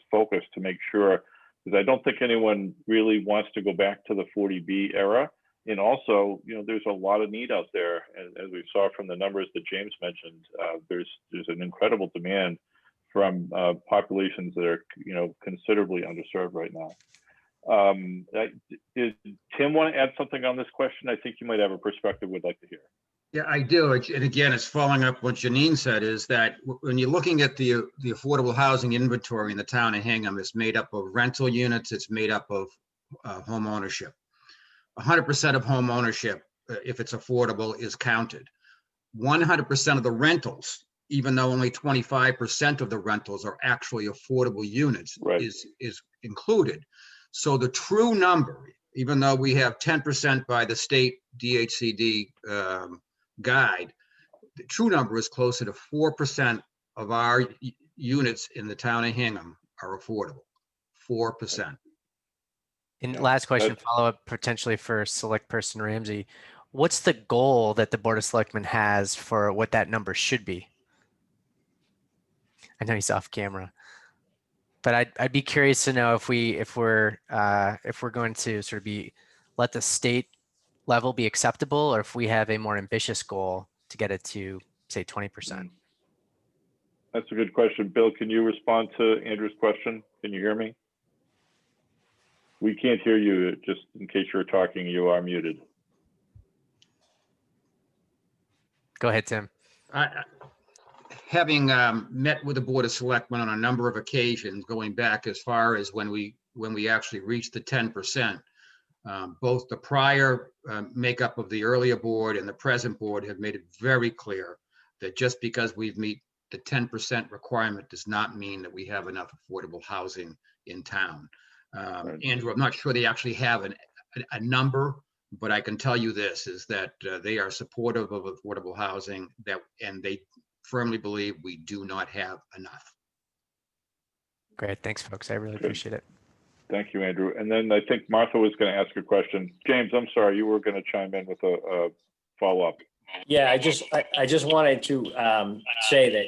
A: focused to make sure, because I don't think anyone really wants to go back to the 40B era. And also, you know, there's a lot of need out there. As we saw from the numbers that James mentioned, there's an incredible demand from populations that are, you know, considerably underserved right now. Did Tim want to add something on this question? I think you might have a perspective we'd like to hear.
E: Yeah, I do. And again, it's following up what Janine said, is that when you're looking at the affordable housing inventory in the town of Hingham, it's made up of rental units, it's made up of home ownership. 100% of home ownership, if it's affordable, is counted. 100% of the rentals, even though only 25% of the rentals are actually affordable units,
A: right,
E: is included. So the true number, even though we have 10% by the state DHCD guide, the true number is closer to 4% of our units in the town of Hingham are affordable. 4%.
K: And last question, follow up potentially for Select Person Ramsey. What's the goal that the Board of Selectmen has for what that number should be? I know he's off camera, but I'd be curious to know if we're going to sort of let the state level be acceptable, or if we have a more ambitious goal to get it to, say, 20%.
A: That's a good question. Bill, can you respond to Andrew's question? Can you hear me? We can't hear you. Just in case you're talking, you are muted.
K: Go ahead, Tim.
E: Having met with the Board of Selectmen on a number of occasions, going back as far as when we actually reached the 10%, both the prior makeup of the earlier board and the present board have made it very clear that just because we've met the 10% requirement does not mean that we have enough affordable housing in town. Andrew, I'm not sure they actually have a number But I can tell you this, is that they are supportive of affordable housing, and they firmly believe we do not have enough.
K: Great. Thanks, folks. I really
A: Good.
K: appreciate it.
A: Thank you, Andrew. And then I think Martha was going to ask a question. James, I'm sorry, you were going to chime in with a follow-up.
C: Yeah, I just wanted to say that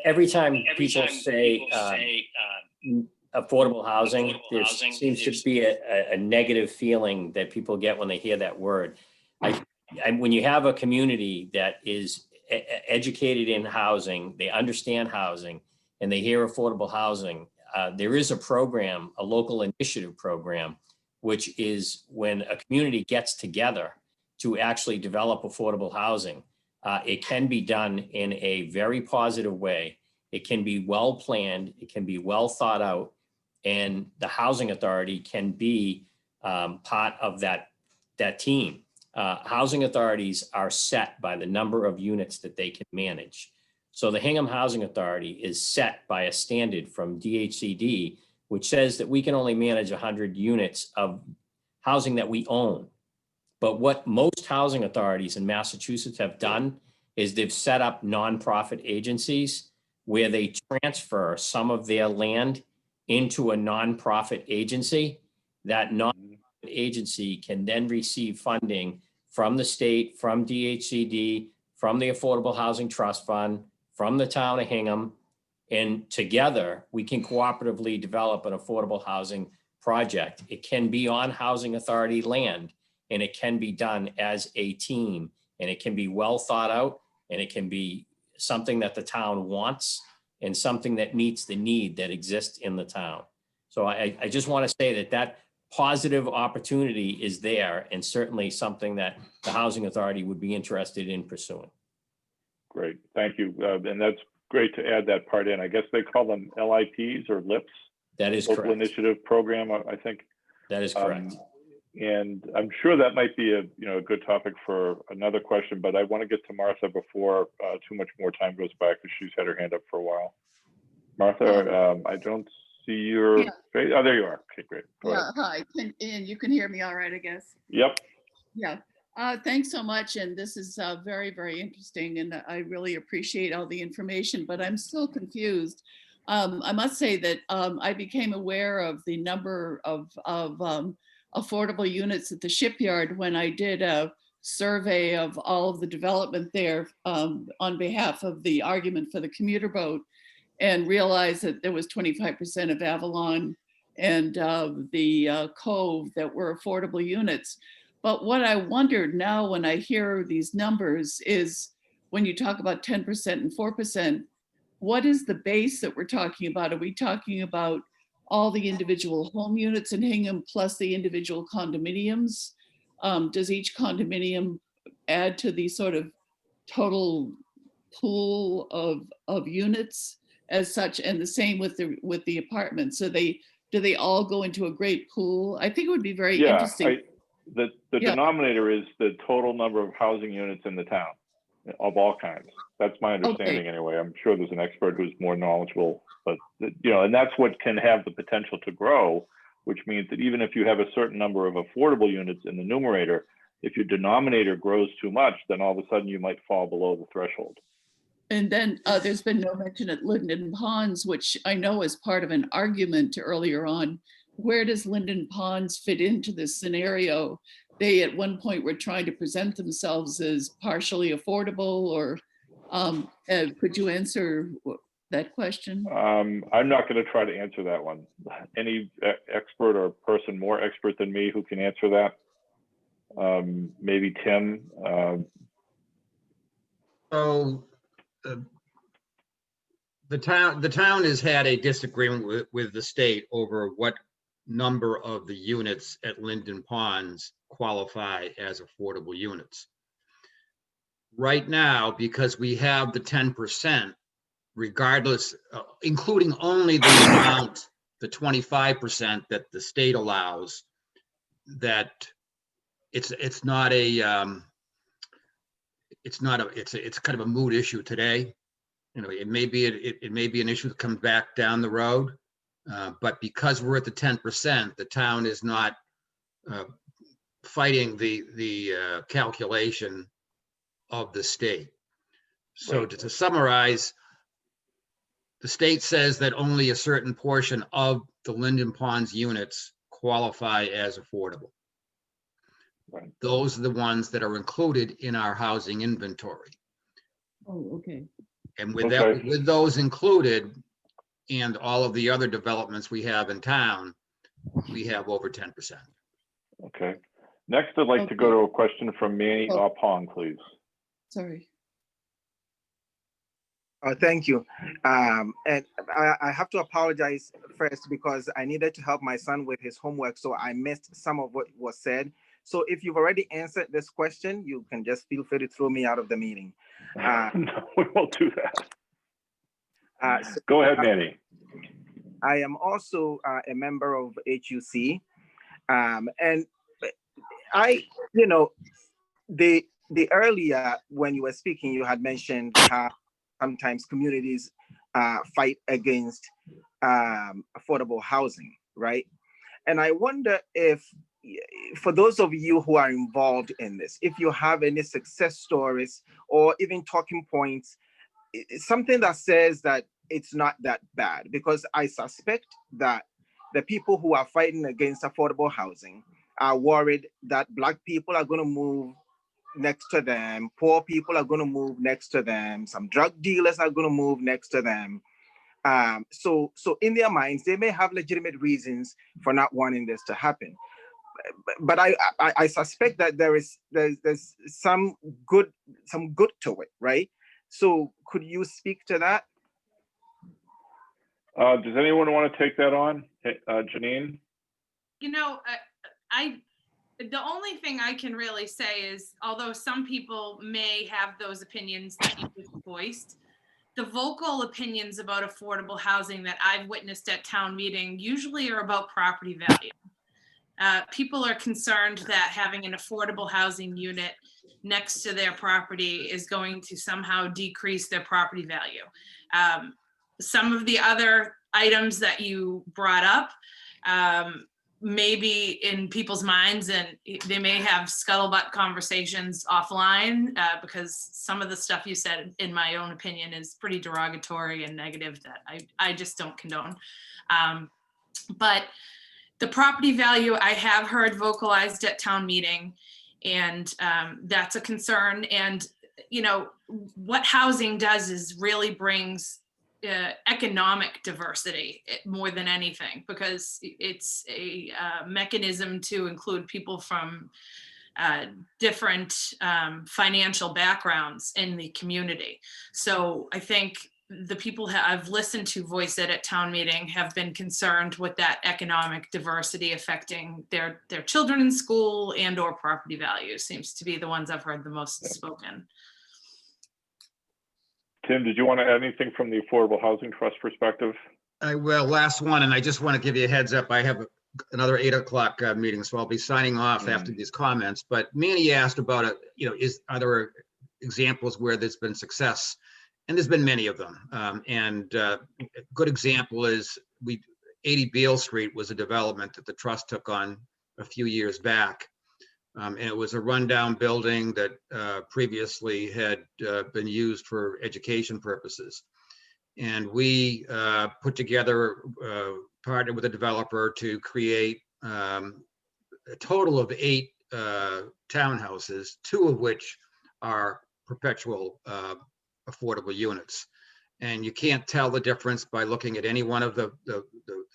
C: every time people say affordable housing, there seems to be a negative feeling that people get when they hear that word. When you have a community that is educated in housing, they understand housing, and they hear affordable housing, there is a program, a local initiative program, which is when a community gets together to actually develop affordable housing. It can be done in a very positive way. It can be well planned. It can be well thought out. And the housing authority can be part of that team. Housing authorities are set by the number of units that they can manage. So the Hingham Housing Authority is set by a standard from DHCD, which says that we can only manage 100 units of housing that we own. But what most housing authorities in Massachusetts have done is they've set up nonprofit agencies where they transfer some of their land into a nonprofit agency. That nonprofit agency can then receive funding from the state, from DHCD, from the Affordable Housing Trust Fund, from the town of Hingham. And together we can cooperatively develop an affordable housing project. It can be on housing authority land, and it can be done as a team, and it can be well thought out, and it can be something that the town wants and something that meets the need that exists in the town. So I just want to say that positive opportunity is there, and certainly something that the Housing Authority would be interested in pursuing.
A: Great, thank you. And that's great to add that part in. I guess they call them LIPs or LIPs.
C: That is
A: Local
C: correct.
A: Initiative Program, I think.
C: That is correct.
A: And I'm sure that might be a good topic for another question, but I want to get to Martha before too much more time goes by, because she's had her hand up for a while. Martha, I don't see your face. Oh, there you are. Okay, great. Go ahead.
L: Hi, and you can hear me all right, I guess.
A: Yep.
L: Yeah. Thanks so much. And this is very, very interesting. And I really appreciate all the information, but I'm still confused. I must say that I became aware of the number of affordable units at the shipyard when I did a survey of all of the development there on behalf of the argument for the commuter boat, and realized that there was 25% of Avalon and the Cove that were affordable units. But what I wondered now when I hear these numbers is, when you talk about 10% and 4%, what is the base that we're talking about? Are we talking about all the individual home units in Hingham plus the individual condominiums? Does each condominium add to the sort of total pool of units as such? And the same with the apartments. So do they all go into a great pool? I think it would be very interesting.
A: The denominator is the total number of housing units in the town of all kinds. That's my understanding anyway. I'm sure there's an expert who's more knowledgeable, but and that's what can have the potential to grow, which means that even if you have a certain number of affordable units in the numerator, if your denominator grows too much, then all of a sudden you might fall below the threshold.
L: And then there's been no mention at Linden Ponds, which I know is part of an argument earlier on. Where does Linden Ponds fit into this scenario? They at one point were trying to present themselves as partially affordable, or could you answer that question?
A: I'm not going to try to answer that one. Any expert or person more expert than me who can answer that? Maybe Tim.
E: So the town has had a disagreement with the state over what number of the units at Linden Ponds qualify as affordable units. Right now, because we have the 10%, regardless, including only the amount, the 25% that the state allows, that it's kind of a moot issue today. It may be an issue that comes back down the road, but because we're at the 10%, the town is not fighting the calculation of the state. So
A: Right.
E: to summarize, the state says that only a certain portion of the Linden Ponds units qualify as affordable.
A: Right.
E: Those are the ones that are included in our housing inventory.
L: Oh, okay.
E: And with that,
A: Okay.
E: with those included and all of the other developments we have in town, we have over 10%.
A: Okay. Next, I'd like to go to a question from Manny Pong, please.
L: Sorry.
M: Thank you. And I have to apologize first because I needed to help my son with his homework, so I missed some of what was said. So if you've already answered this question, you can just feel free to throw me out of the meeting.
A: No, we won't do that. Go ahead, Manny.
M: I am also a member of HUC. And I, the earlier when you were speaking, you had mentioned how sometimes communities fight against affordable housing, right? And I wonder if, for those of you who are involved in this, if you have any success stories or even talking points, something that says that it's not that bad, because I suspect that the people who are fighting against affordable housing are worried that Black people are going to move next to them, poor people are going to move next to them, some drug dealers are going to move next to them. So in their minds, they may have legitimate reasons for not wanting this to happen. But I suspect that there's some good to it, right? So could you speak to that?
A: Does anyone want to take that on? Janine?
B: The only thing I can really say is, although some people may have those opinions that you just voiced, the vocal opinions about affordable housing that I've witnessed at town meeting usually are about property value. People are concerned that having an affordable housing unit next to their property is going to somehow decrease their property value. Some of the other items that you brought up may be in people's minds, and they may have scuttlebutt conversations offline because some of the stuff you said, in my own opinion, is pretty derogatory and negative that I just don't condone. But the property value I have heard vocalized at town meeting, and that's a concern. And what housing does is really brings economic diversity more than anything, because it's a mechanism to include people from different financial backgrounds in the community. So I think the people I've listened to voice it at town meeting have been concerned with that economic diversity affecting their children in school and or property values. Seems to be the ones I've heard the most spoken.
A: Tim, did you want to add anything from the Affordable Housing Trust perspective?
E: I will. Last one, and I just want to give you a heads up. I have another 8 o'clock meeting, so I'll be signing off after these comments. But Manny asked about it. Are there examples where there's been success? And there's been many of them. A good example is 80 Beale Street was a development that the trust took on a few years back. And it was a rundown building that previously had been used for education purposes. And we put together, partnered with a developer to create a total of 8 townhouses, 2 of which are perpetual affordable units. And you can't tell the difference by looking at any one of the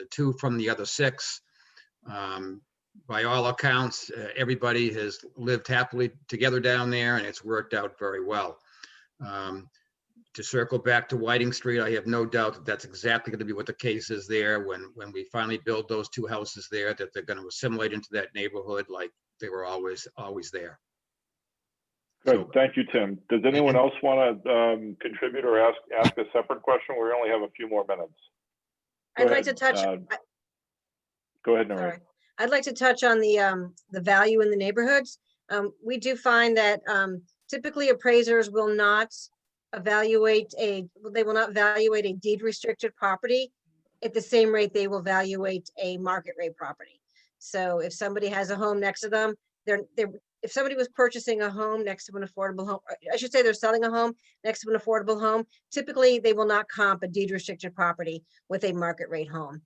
E: 2 from the other 6. By all accounts, everybody has lived happily together down there, and it's worked out very well. To circle back to Whiting Street, I have no doubt that that's exactly going to be what the case is there when we finally build those 2 houses there, that they're going to assimilate into that neighborhood like they were always there.
A: Good.
E: So,
A: thank you, Tim. Does anyone else want to contribute or ask a separate question? We only have a few more minutes.
J: I'd like to touch.
A: Go ahead, Nori.
J: I'd like to touch on the value in the neighborhoods. We do find that typically appraisers will not evaluate they will not evaluate a deed restricted property at the same rate they will evaluate a market rate property. So if somebody has a home next to them, if somebody was purchasing a home next to an affordable home, I should say they're selling a home next to an affordable home, typically they will not comp a deed restricted property with a market rate home.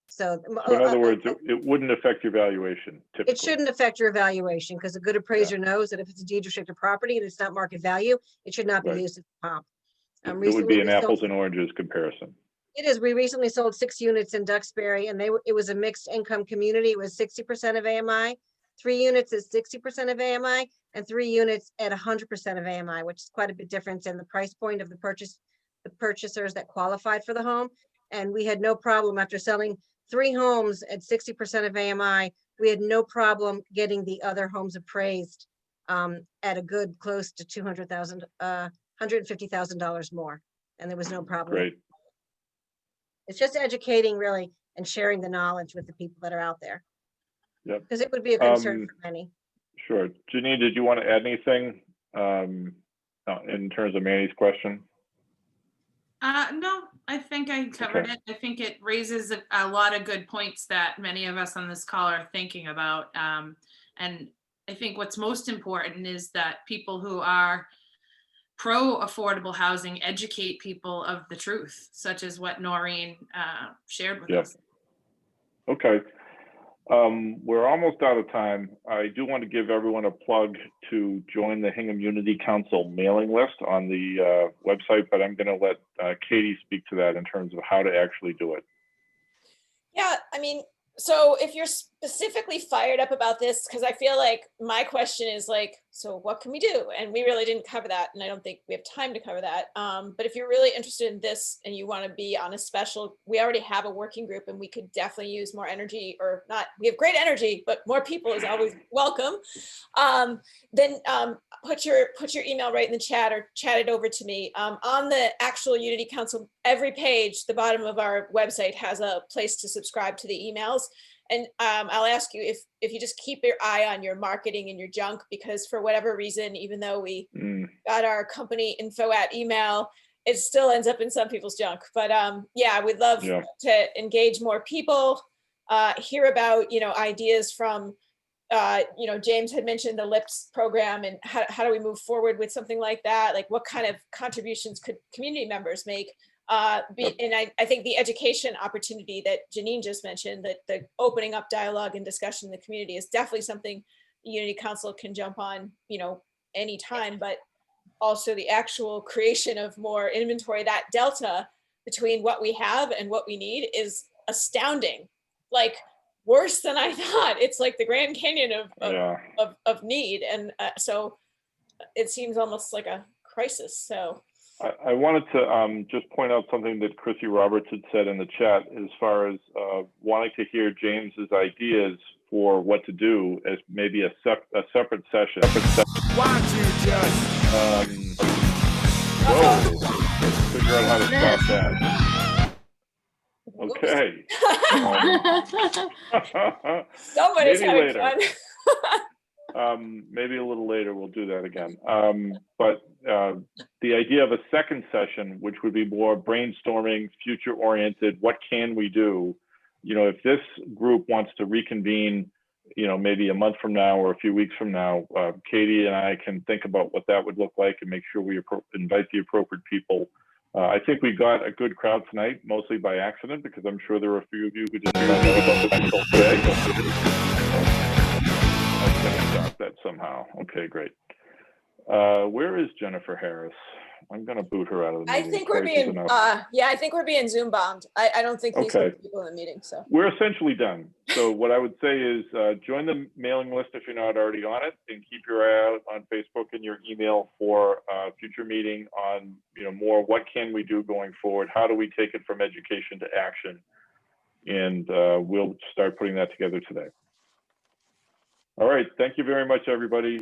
J: So
A: in other words, it wouldn't affect your valuation typically.
J: it shouldn't affect your evaluation because a good appraiser knows that if it's a deed restricted property and it's not market value, it should not be used as a comp.
A: It would be an apples and oranges comparison.
J: It is. We recently sold 6 units in Duxbury, and it was a mixed income community. It was 60% of AMI. 3 units is 60% of AMI, and 3 units at 100% of AMI, which is quite a bit difference in the price point of the purchasers that qualified for the home. And we had no problem after selling 3 homes at 60% of AMI. We had no problem getting the other homes appraised at a good close to $200,000, $150,000 more, and there was no problem.
A: Great.
J: It's just educating really and sharing the knowledge with the people that are out there.
A: Yep.
J: Because it would be a concern for many.
A: Sure. Janine, did you want to add anything in terms of Manny's question?
B: No, I think I covered it. I think it raises a lot of good points that many of us on this call are thinking about. And I think what's most important is that people who are pro affordable housing educate people of the truth, such as what Noreen shared with us.
A: Okay. We're almost out of time. I do want to give everyone a plug to join the Hingham Unity Council mailing list on the website, but I'm going to let Katie speak to that in terms of how to actually do it.
N: Yeah, I mean, so if you're specifically fired up about this, because I feel like my question is like, so what can we do? And we really didn't cover that, and I don't think we have time to cover that. But if you're really interested in this and you want to be on a special, we already have a working group and we could definitely use more energy, or not, we have great energy, but more people is always welcome. Then put your email right in the chat or chat it over to me. On the actual Unity Council, every page, the bottom of our website has a place to subscribe to the emails. And I'll ask you if you just keep your eye on your marketing and your junk, because for whatever reason, even though we got our company info at email, it still ends up in some people's junk. But yeah, we'd love to engage more people, hear about, ideas from, James had mentioned the LIPS program, and how do we move forward with something like that? Like what kind of contributions could community members make? And I think the education opportunity that Janine just mentioned, that the opening up dialogue and discussion in the community is definitely something the Unity Council can jump on, anytime, but also the actual creation of more inventory. That delta between what we have and what we need is astounding, like worse than I thought. It's like the Grand Canyon of need. And so it seems almost like a crisis. So
A: I wanted to just point out something that Chrissy Roberts had said in the chat as far as wanting to hear James's ideas for what to do as maybe a separate session.
O: Why don't you just
A: figure out how to stop that. Okay.
N: Somebody's
A: maybe
N: having
A: later.
N: fun.
A: Maybe a little later we'll do that again. But the idea of a second session, which would be more brainstorming, future oriented, what can we do? If this group wants to reconvene, maybe a month from now or a few weeks from now, Katie and I can think about what that would look like and make sure we invite the appropriate people. I think we got a good crowd tonight, mostly by accident, because I'm sure there were a few of you who didn't find out about the technical today. I'm going to stop that somehow. Okay, great. Where is Jennifer Harris? I'm going to boot her out of the meeting.
N: I think we're being, I think we're being Zoom bombed. I don't think these are people in the meeting. So
A: we're essentially done. So what I would say is join the mailing list if you're not already on it, and keep your eye out on Facebook and your email for a future meeting on, more what can we do going forward? How do we take it from education to action? And we'll start putting that together today. All right. Thank you very much, everybody.